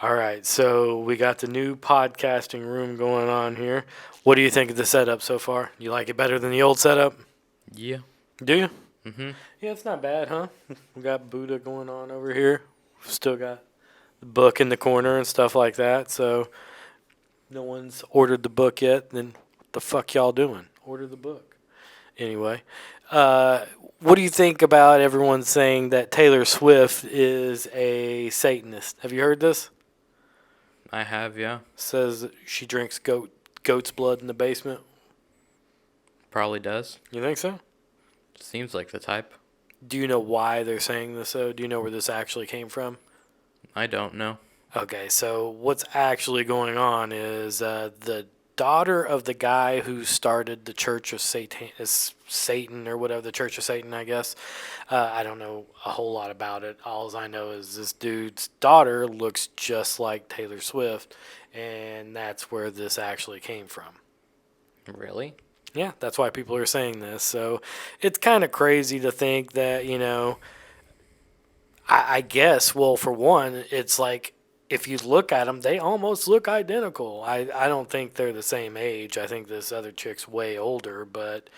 All right, so we got the new podcasting room going on here. What do you think of the setup so far? You like it better than the old setup? Yeah. Do you? Mm-hmm. Yeah, it's not bad, huh? We got Buddha going on over here. Still got the book in the corner and stuff like that. So no one's ordered the book yet. Then what the fuck y'all doing? Order the book. Anyway, uh, what do you think about everyone saying that Taylor Swift is a Satanist? Have you heard this? I have, yeah. Says she drinks goat's blood in the basement. Probably does. You think so? Seems like the type. Do you know why they're saying this though? Do you know where this actually came from? I don't know. Okay, so what's actually going on is the daughter of the guy who started the Church of Satan or whatever, the Church of Satan, I guess. I don't know a whole lot about it. All I know is this dude's daughter looks just like Taylor Swift, and that's where this actually came from. Really? Yeah, that's why people are saying this. So it's kind of crazy to think that, I guess, well, for one, it's like if you look at them, they almost look identical. I don't think they're the same age. I think this other chick's way older, but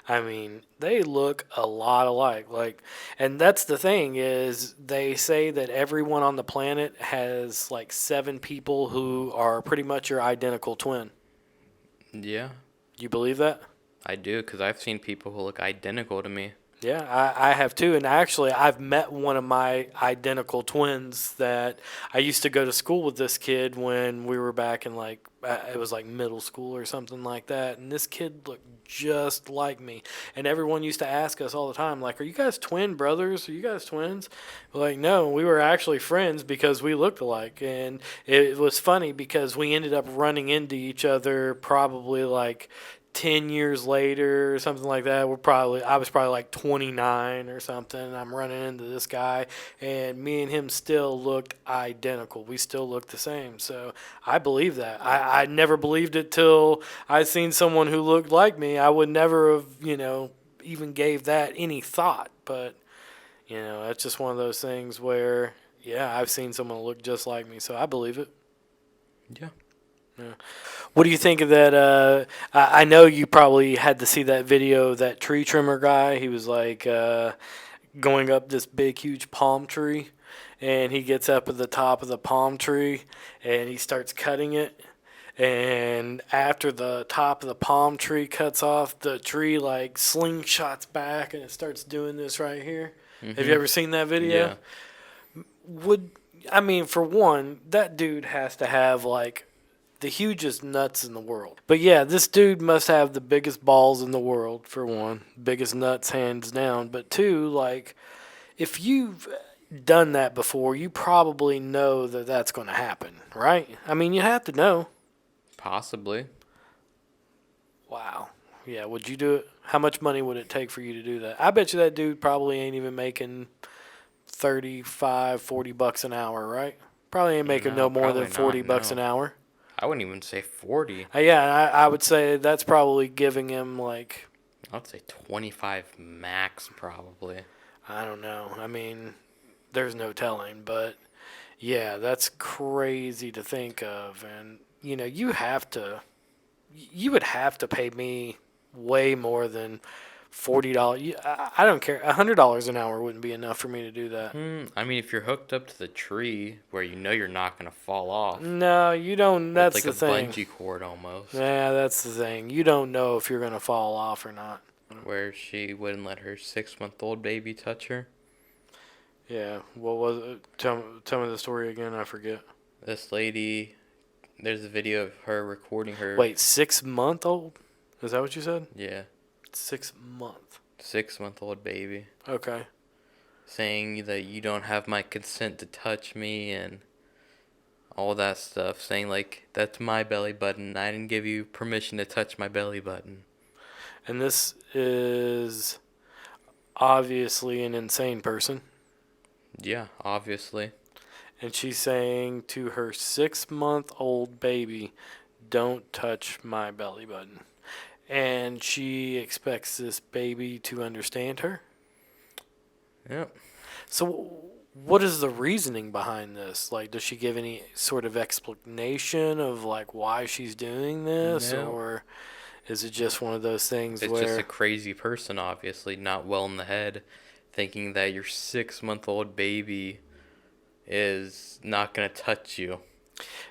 I mean, they look a lot alike. Like, and that's the thing is they say that everyone on the planet has like 7 people who are pretty much your identical twin. Yeah, You believe that? I do, because I've seen people who look identical to me. Yeah, I have too. And actually, I've met one of my identical twins that I used to go to school with this kid when we were back in like, it was like middle school or something like that. And this kid looked just like me. And everyone used to ask us all the time, like, are you guys twin brothers? Are you guys twins? We're like, no, we were actually friends because we looked alike. And it was funny because we ended up running into each other probably like 10 years later or something like that. I was probably like 29 or something. And I'm running into this guy, and me and him still looked identical. We still looked the same. So I believe that. I never believed it till I seen someone who looked like me. I would never have, even gave that any thought. But, that's just one of those things where, yeah, I've seen someone look just like me. So I believe it. Yeah. Yeah. What do you think of that? I know you probably had to see that video of that tree trimmer guy. He was like going up this big, huge palm tree, and he gets up at the top of the palm tree and he starts cutting it. And after the top of the palm tree cuts off, the tree like slingshots back and it starts doing this right here. Have you Mm-hmm. ever seen that video? Yeah. Would I mean, for one, that dude has to have like the hugest nuts in the world. But yeah, this dude must have the biggest balls in the world, for one. Biggest nuts, hands down. But two, like, if you've done that before, you probably know that that's going to happen, right? I mean, you have to know. Possibly. Wow. Yeah, would you do it? How much money would it take for you to do that? I bet you that dude probably ain't even making 35, $40 an hour, right? Probably ain't making No, no more than probably not. $40 an No. hour. I wouldn't even say 40. Yeah, I would say that's probably giving him like, I'd say 25 max, probably. I don't know. I mean, there's no telling, but yeah, that's crazy to think of. And you would have to pay me way more than $40. I don't care. $100 an hour wouldn't be enough for me to do that. I mean, if you're hooked up to the tree where you know you're not going to fall off, No, you don't. it's That's like a the thing. bungee cord almost, Yeah, that's the thing. You don't know if you're gonna fall off or not. where she wouldn't let her 6-month-old baby touch her. Yeah. What was it? Tell me the story again. I forget. This lady, there's a video of her recording her. Wait, 6 month old? Is that what you said? Yeah, 6 month. 6-month-old baby. Okay. Saying that you don't have my consent to touch me and all that stuff. Saying, like, that's my belly button. I didn't give you permission to touch my belly button. And this is obviously an insane person. Yeah, obviously. And she's saying to her 6 month old baby, don't touch my belly button. And she expects this baby to understand her. Yep. So, what is the reasoning behind this? Like, does she give any sort of explanation of like why she's doing this, No. or is it just one of those things It's just a where, crazy person, obviously, not well in the head, thinking that your 6-month-old baby is not going to touch you.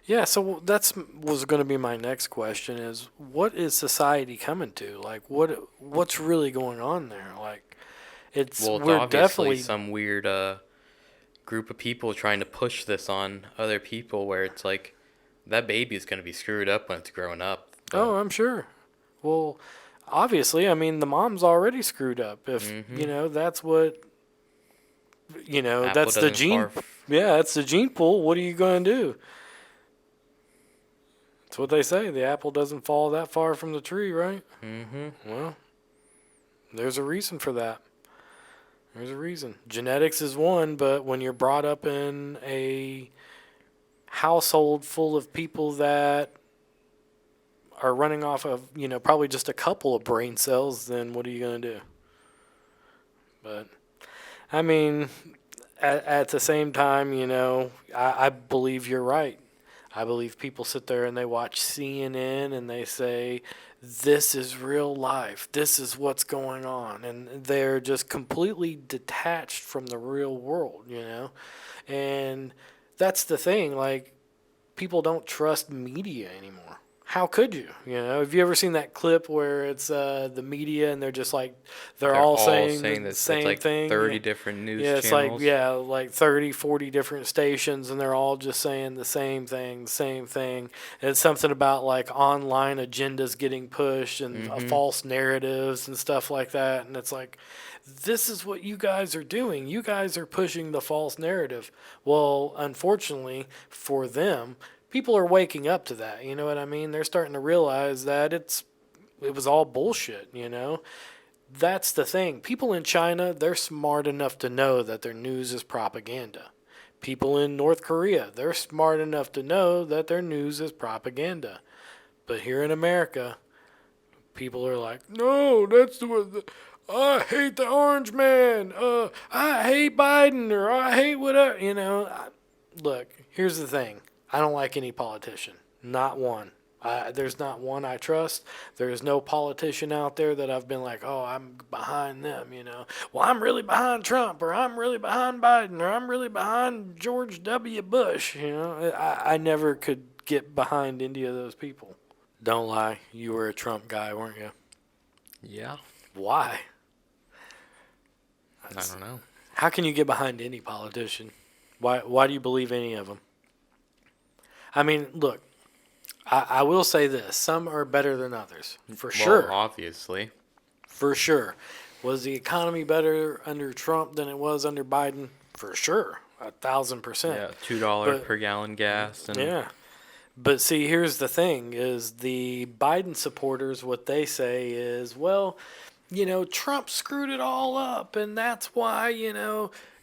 yeah? So that's was going to be my next question: is what is society coming to? Like, what's really going on there? Like, Well, it's we're obviously definitely. some weird group of people trying to push this on other people where it's like that baby is going to be screwed up when it's growing up. Oh, But I'm sure. Well, obviously, I mean, the mom's already screwed up. If hmm that's what Apple that's the doesn't gene. far. Yeah, that's the gene pool. What are you going to do? That's what they say. The apple doesn't fall that far from the tree, right? Hmm Well, there's a reason for that. There's a reason. Genetics is one, but when you're brought up in a household full of people that are running off of, probably just a couple of brain cells, then what are you going to do? But, I mean, at the same time, I believe you're right. I believe people sit there and they watch CNN and they say, this is real life. This is what's going on. And they're just completely detached from the real world. And that's the thing. Like, people don't trust media anymore. How could you? Have you ever seen that clip where it's the media and they're just like, they're They're all all saying saying the that it's same like thing? 30 Yeah. different news Yeah, it's like, channels. yeah, like 30, 40 different stations, and they're all just saying the same thing, the same thing. And it's something about like online agendas getting pushed and Hmm false narratives and stuff like that. And it's like, this is what you guys are doing. You guys are pushing the false narrative. Well, unfortunately for them, people are waking up to that. You know what I mean? They're starting to realize that it was all bullshit. That's the thing. People in China, they're smart enough to know that their news is propaganda. People in North Korea, they're smart enough to know that their news is propaganda. But here in America, people are like, no, that's the I hate the orange man. I hate Biden or I hate whatever. Look, here's the thing. I don't like any politician. Not one. There's not one I trust. There's no politician out there that I've been like, oh, I'm behind them. Well, I'm really behind Trump, or I'm really behind Biden, or I'm really behind George W. Bush. I never could get behind any of those people. Don't lie. You were a Trump guy, weren't you? Yeah, Why? I don't know. How can you get behind any politician? Why do you believe any of them? I mean, look, I will say this: some are better than others, for Well, sure, obviously. for sure. Was the economy better under Trump than it was under Biden? For sure, 1,000%. Yeah, $2 But per gallon gas and yeah, but see, here's the thing: is the Biden supporters what they say is, well, Trump screwed it all up, and that's why,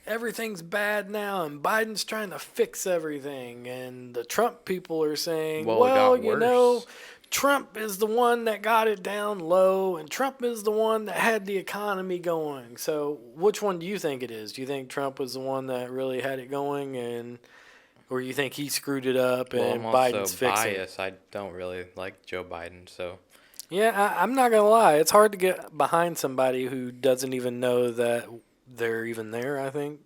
everything's bad now, and Biden's trying to fix everything. And the Trump people are saying, well, it well, got worse. Trump is the one that got it down low, and Trump is the one that had the economy going. So, which one do you think it is? Do you think Trump was the one that really had it going, or you think he screwed it up Well, I'm and also Biden's fixing it? biased. I don't really like Joe Biden, so Yeah, I'm not gonna lie. It's hard to get behind somebody who doesn't even know that they're even there. I think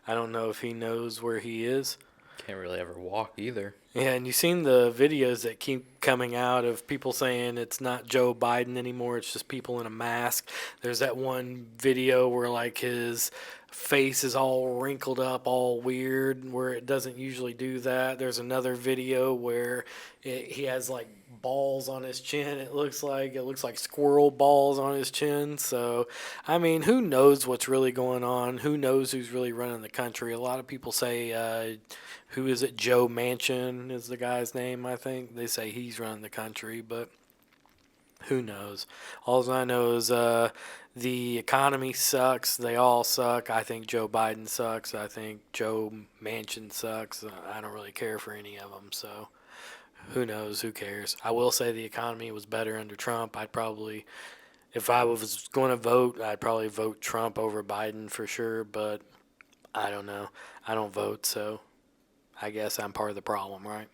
I don't know if he knows where he is. can't really ever walk either. Yeah, and you've seen the videos that keep coming out of people saying it's not Joe Biden anymore. It's just people in a mask. There's that one video where like his face is all wrinkled up, all weird, where it doesn't usually do that. There's another video where he has like balls on his chin. It looks like squirrel balls on his chin. So, I mean, who knows what's really going on? Who knows who's really running the country? A lot of people say who is it? Joe Manchin is the guy's name, I think. They say he's running the country, but who knows? All I know is the economy sucks. They all suck. I think Joe Biden sucks. I think Joe Manchin sucks. I don't really care for any of them, so who knows? Who cares? I will say the economy was better under Trump. I'd probably, if I was going to vote, I'd probably vote Trump over Biden for sure, but I don't know. I don't vote, so I guess I'm part of the problem, right?